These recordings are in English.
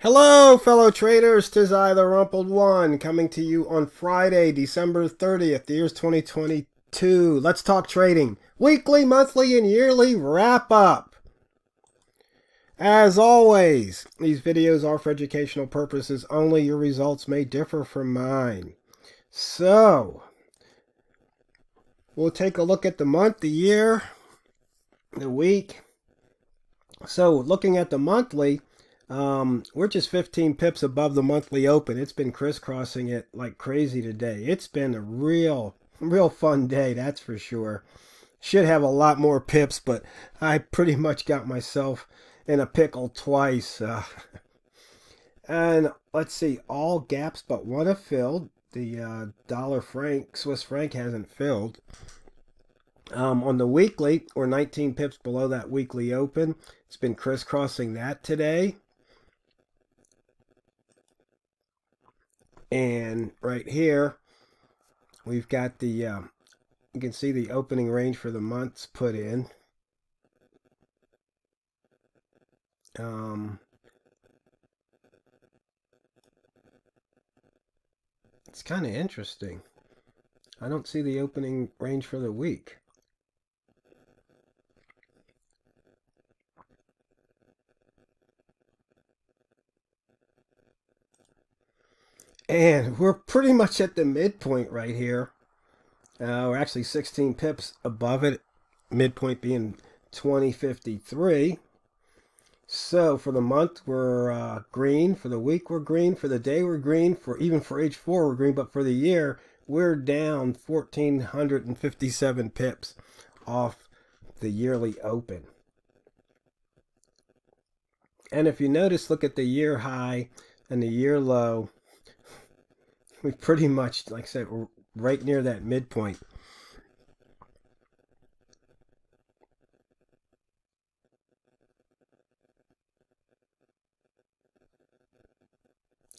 Hello, fellow traders. 'Tis I, TheRumpledOne, coming to you on Friday, December 30th, the year's 2022. Let's talk trading. Weekly, monthly, and yearly wrap-up. As always, these videos are for educational purposes only. Your results may differ from mine. So, we'll take a look at the month, the year, the week. So, looking at the monthly, we're just 15 pips above the monthly open. It's been crisscrossing it like crazy today. It's been a real fun day, that's for sure. Should have a lot more pips, but I pretty much got myself in a pickle twice. And let's see, all gaps but one have filled. The Swiss franc hasn't filled. On the weekly, we're 19 pips below that weekly open. It's been crisscrossing that today. And right here, we've got the, you can see the opening range for the months put in. It's kind of interesting. I don't see the opening range for the week. And we're pretty much at the midpoint right here. We're actually 16 pips above it, midpoint being 2053. So for the month, we're green. For the week, we're green. For the day, we're green. Even for H4, we're green. But for the year, we're down 1,457 pips off the yearly open. And if you notice, look at the year high and the year low. We pretty much, like I said, we're right near that midpoint.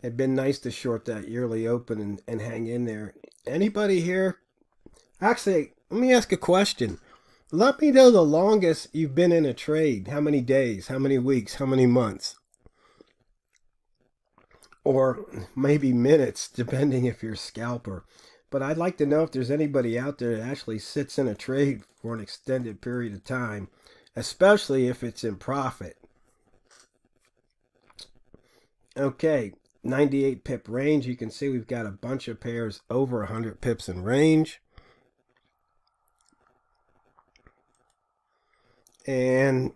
It'd been nice to short that yearly open and hang in there. Anybody here? Actually, let me ask a question. Let me know the longest you've been in a trade. How many days? How many weeks? How many months? Or maybe minutes, depending if you're a scalper. But I'd like to know if there's anybody out there that actually sits in a trade for an extended period of time, especially if it's in profit. Okay, 98 pip range. You can see we've got a bunch of pairs over 100 pips in range. And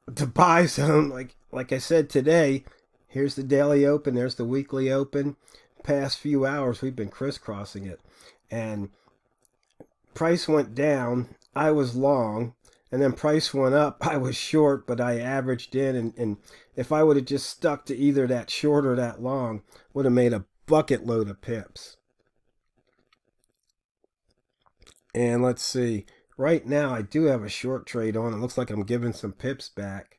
the buy zone, like I said today, here's the daily open, there's the weekly open. Past few hours, we've been crisscrossing it. And price went down, I was long. And then price went up, I was short, but I averaged in. And if I would have just stuck to either that short or that long, would have made a bucket load of pips. And let's see. Right now, I do have a short trade on. It looks like I'm giving some pips back.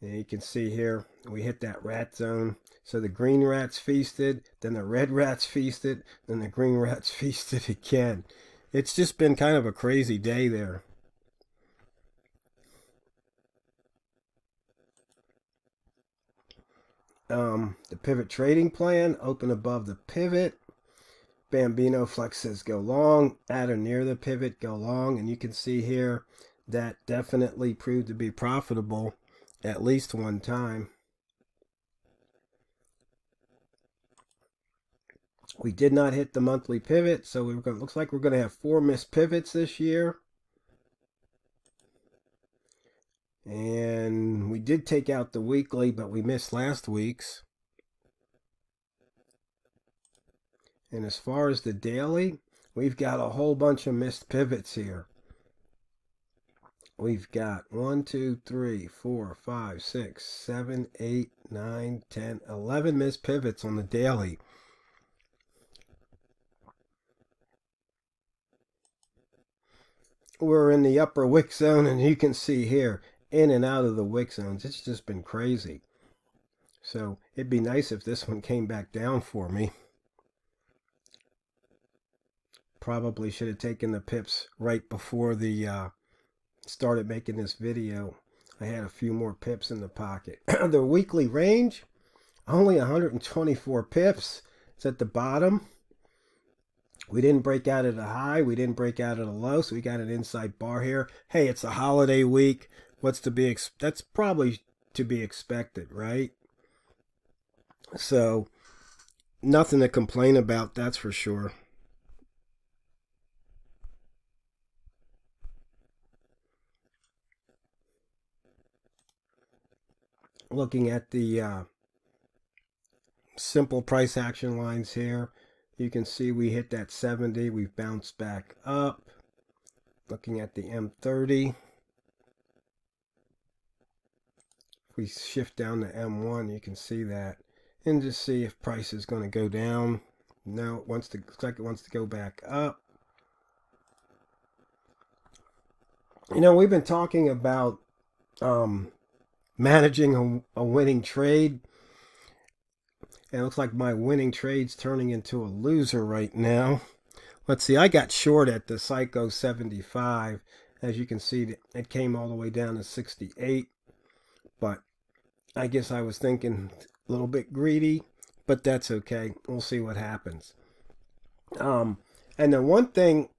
And you can see here, we hit that rat zone. So the green rats feasted, then the red rats feasted, then the green rats feasted again. It's just been kind of a crazy day there. The pivot trading plan, open above the pivot. Bambino Flex says go long, at or near the pivot, go long. And you can see here that definitely proved to be profitable at least one time. We did not hit the monthly pivot, so looks like we're going to have 4 missed pivots this year. And we did take out the weekly, but we missed last week's. And as far as the daily, we've got a whole bunch of missed pivots here. We've got 1, 2, 3, 4, 5, 6, 7, 8, 9, 10, 11 missed pivots on the daily. We're in the upper wick zone, and you can see here, in and out of the wick zones. It's just been crazy. So it'd be nice if this one came back down for me. Probably should have taken the pips right before the started making this video. I had a few more pips in the pocket. The weekly range, Only 124 pips. It's at the bottom. We didn't break out at a high. We didn't break out at a low. So we got an inside bar here. Hey, it's a holiday week. What's to be that's probably to be expected, right? So nothing to complain about, that's for sure. Looking at the simple price action lines here, you can see we hit that 70. We've bounced back up. Looking at the M30, if we shift down to M1, you can see that, and just see if price is going to go down. No, it wants to, looks like it wants to go back up. You know, we've been talking about managing a winning trade. And it looks like my winning trade's turning into a loser right now. Let's see, I got short at the Psycho 75. As you can see, it came all the way down to 68. But I guess I was thinking a little bit greedy, but that's okay. We'll see what happens. And the one thing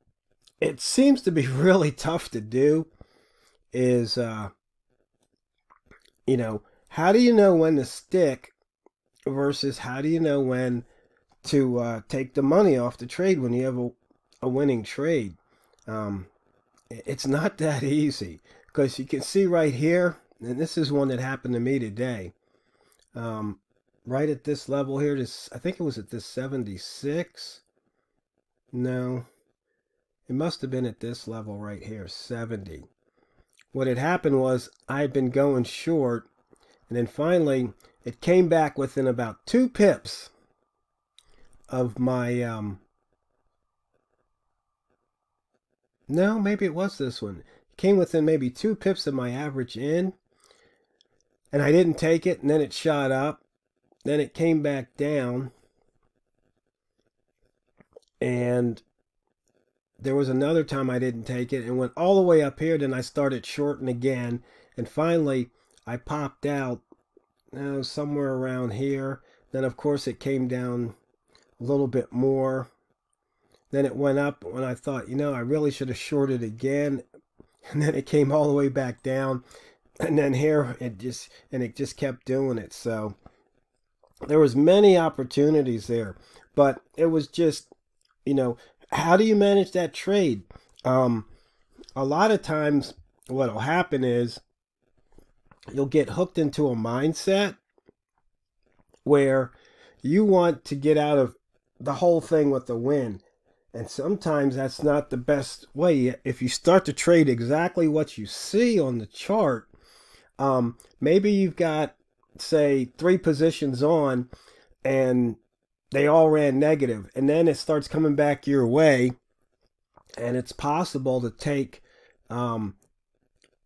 it seems to be really tough to do is, you know, how do you know when to stick versus how do you know when to take the money off the trade when you have a winning trade? It's not that easy, because you can see right here, and this is one that happened to me today. Right at this level here, I think it was at this 76. No, it must have been at this level right here, 70. What had happened was I had been going short, and then finally it came back within about 2 pips of my, no, maybe it was this one. It came within maybe 2 pips of my average in, and I didn't take it, and then it shot up. Then it came back down, and there was another time I didn't take it and went all the way up here. Then I started shorting again, and finally I popped out somewhere around here. Then of course it came down a little bit more. Then it went up when I thought, you know, I really should have shorted again, and then it came all the way back down, and then here it just kept doing it. So there was many opportunities there, but it was just, you know, how do you manage that trade? A lot of times what'll happen is you'll get hooked into a mindset where you want to get out of the whole thing with a win. And sometimes that's not the best way. If you start to trade exactly what you see on the chart, maybe you've got, say, 3 positions on and they all ran negative, and then it starts coming back your way, and it's possible to take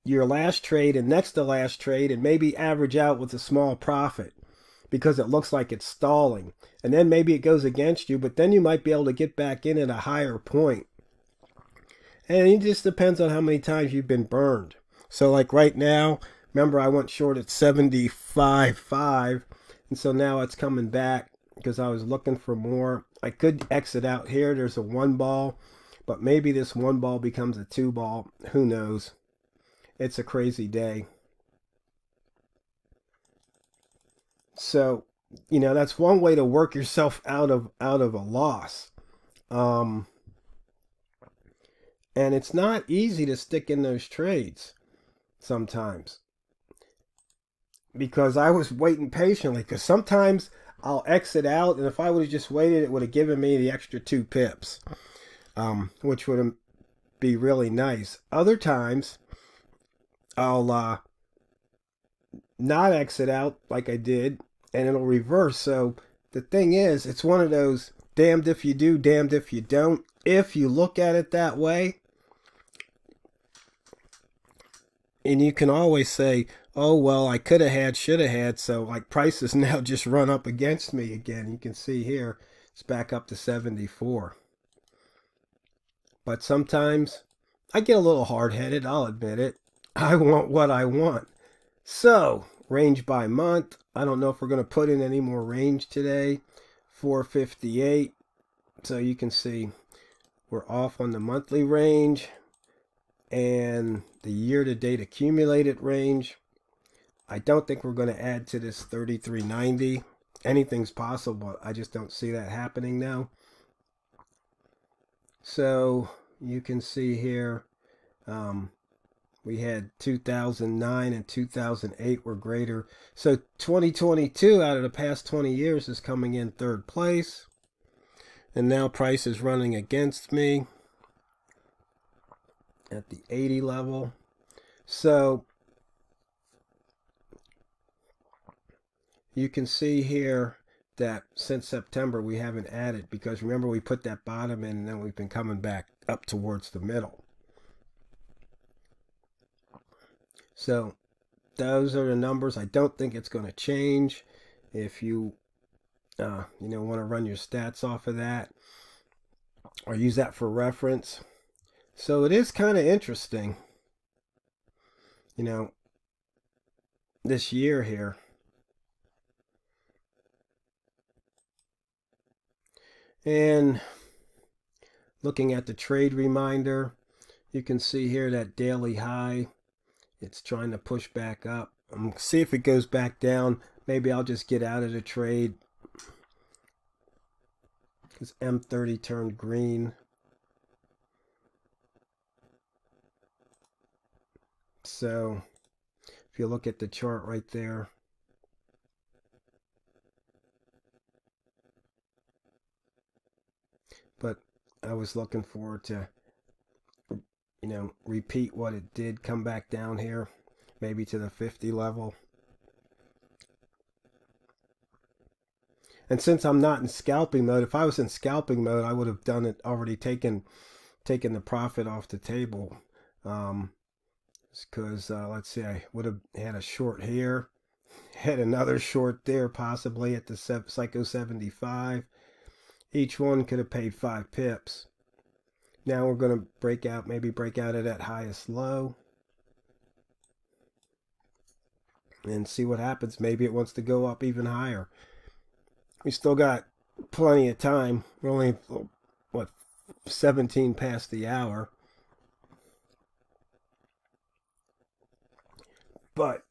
your last trade and next to last trade and maybe average out with a small profit because it looks like it's stalling, and then maybe it goes against you, but then you might be able to get back in at a higher point. And it just depends on how many times you've been burned. So like right now, remember I went short at 75.5, and so now it's coming back because I was looking for more. I could exit out here. There's a 1 ball, but maybe this 1 ball becomes a 2 ball. Who knows? It's a crazy day. So, you know, that's one way to work yourself out of a loss. And it's not easy to stick in those trades sometimes, because I was waiting patiently, because sometimes I'll exit out, and if I would have just waited, it would have given me the extra 2 pips, which would be really nice. Other times, I'll not exit out like I did, and it'll reverse. So the thing is, it's one of those damned if you do, damned if you don't. If you look at it that way, and you can always say, oh, well, I could have had, should have had, so like price is now just run up against me again. You can see here, it's back up to 74. But sometimes I get a little hard-headed, I'll admit it. I want what I want. So, Range by month. I don't know if we're going to put in any more range today. 458. So you can see we're off on the monthly range and the year-to-date accumulated range. I don't think we're going to add to this 3390. Anything's possible. I just don't see that happening now. So you can see here we had 2009 and 2008 were greater. So 2022 out of the past 20 years is coming in third place. And now price is running against me at the 80 level. So you can see here that since September we haven't added, because remember we put that bottom in and then we've been coming back up towards the middle. So those are the numbers. I don't think it's going to change. If you want to run your stats off of that or use that for reference. So it is kind of interesting, this year here. And looking at the trade reminder, you can see here that daily high. It's trying to push back up. See if it goes back down. Maybe I'll just get out of the trade because M30 turned green. So if you look at the chart right there, but I was looking forward to repeat what it did, come back down here, maybe to the 50 level. And since I'm not in scalping mode, if I was in scalping mode, I would have done it already, taken the profit off the table. Because let's see, I would have had a short here, had another short there, possibly at the Psycho 75. Each one could have paid 5 pips. Now we're going to maybe break out of that highest low and see what happens. Maybe it wants to go up even higher. We still got plenty of time. We're only, 17 past the hour. But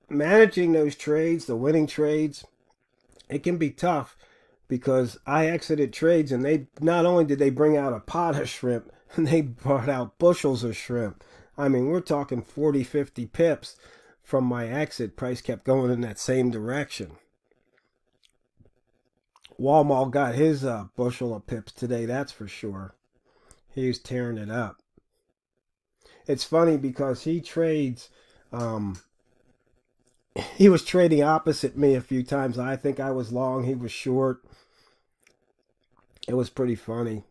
managing those trades, the winning trades, it can be tough. Because I exited trades and they not only did they bring out a pot of shrimp, they brought out bushels of shrimp. I mean, we're talking 40, 50 pips from my exit. Price kept going in that same direction. Walmart got his bushel of pips today, that's for sure. He was tearing it up. It's funny because he trades... he was trading opposite me a few times. I think I was long, he was short. It was pretty funny.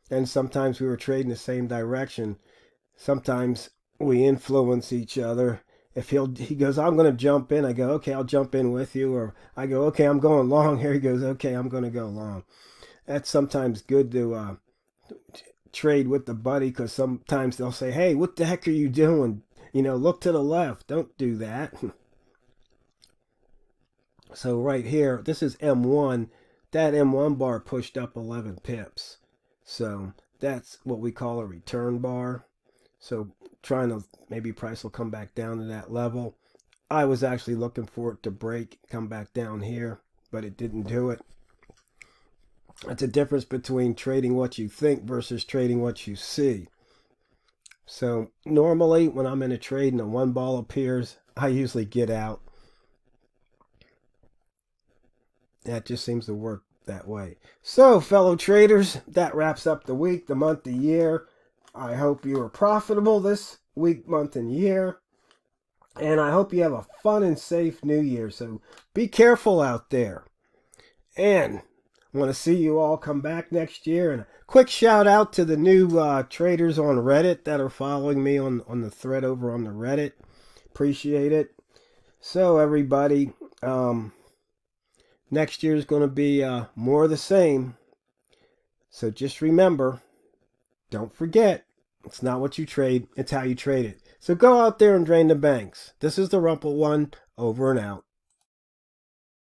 And sometimes we were trading the same direction. Sometimes we influence each other. If he goes, I'm going to jump in, I go, okay, I'll jump in with you. Or I go, okay, I'm going long here. He goes, okay, I'm going to go long. That's sometimes good to trade with the buddy, because sometimes they'll say, hey, what the heck are you doing? Look to the left. Don't do that. So right here, this is M1. That M1 bar pushed up 11 pips. So that's what we call a return bar. So trying to, maybe price will come back down to that level. I was actually looking for it to break, come back down here, but it didn't do it. That's a difference between trading what you think versus trading what you see. So normally when I'm in a trade and a one ball appears, I usually get out. That just seems to work that way. So fellow traders, that wraps up the week, the month, the year. I hope you are profitable this week, month, and year. And I hope you have a fun and safe new year. So be careful out there. And I want to see you all come back next year. And a quick shout out to the new traders on Reddit that are following me on the thread over on the Reddit. Appreciate it. So everybody, next year is going to be more of the same. So just remember, don't forget, It's not what you trade, it's how you trade it. So go out there and drain the banks. This is TheRumpledOne, over and out.